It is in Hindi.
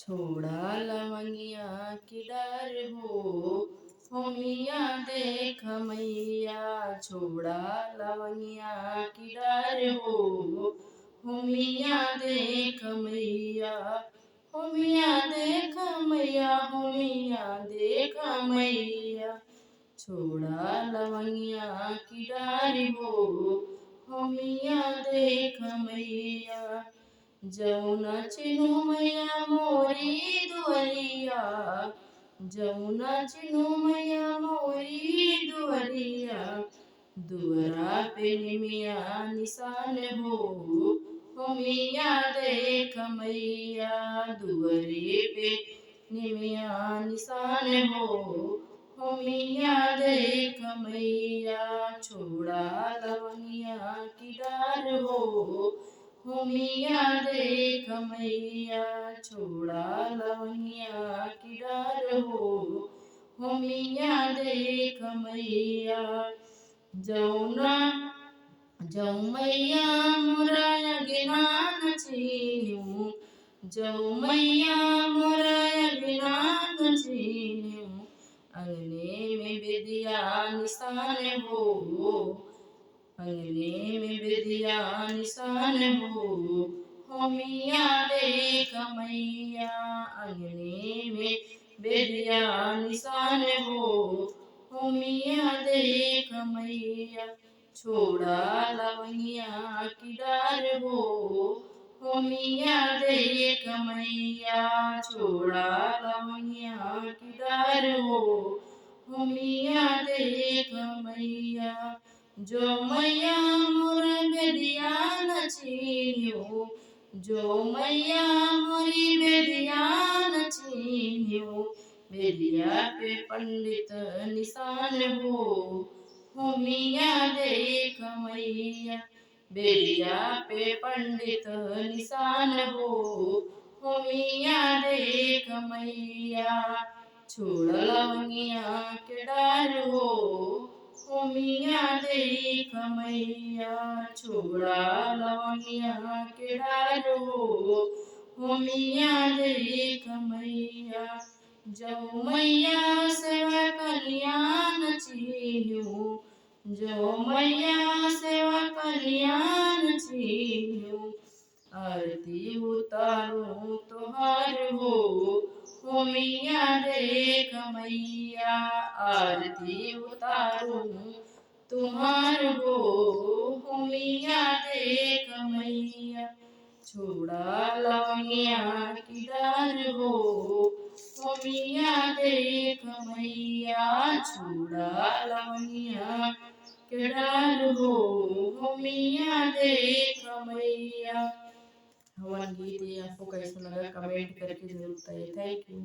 छोड़ा लवंगिया की डर हो मिया देख मैया। छोड़ा लवंगिया की डर हो मिया देख मैया। हो मिया देख मैया, हो मिया देख मैया। छोड़ा लवंगिया की डारी हो मिया देख मैया। जमुना चिन्हू मैया मोरी दुअरिया। जमुना चिन्हू मैया मोरी दुअरिया। दुअरा पे निमिया निशान हो मिया देख मैया। दुअरे पे निमिया निशान हो मिया देख मैया। छोड़ा लवंगिया की डार हो मिया देख मैया। छोड़ा लवंगिया की डार हो मिया देख मैया। जौना जौ मैया मोरा अज्ञान छीन्यू। जौ मैया मोरा अज्ञान छीन्यू। अंगने में विद्या निशान अंगने में विद्या निशान हो मिया देख मैया। अंगने में विद्या निशान हो मिया देख मैया। छोड़ा लवंगिया की डार हो मिया देख मैया। छोड़ा लवंगिया की डार हो मिया देख मैया। जो मैया मोर बेदिया न छीन्यू। जो मैया मोरी बेदिया न छीन्यू। बेदिया पे पंडित निशान हो मिया देख मैया। बेदिया पे पंडित निशान हो मिया देख मैया। छोड़ लवंगिया के डार हो मिया देख मैया। छोड़ा लवंगिया के डार हो मिया देख मैया। जौ मैया सेवा कल्याण छीन्यू। जौ मैया सेवा कल्याण छीन्यू। आरती उतारूं तोहार हो मिया देख मैया। आरती उतारूं तुम्हार हो मिया देख मैया। छोड़ा लवंगिया की डार हो मिया देख मैया। छोड़ा लवंगिया के डार हो मिया देख मैया। हवन गीत ये आपको कैसा लगा कमेंट करके जरूर बताइए। Thank you.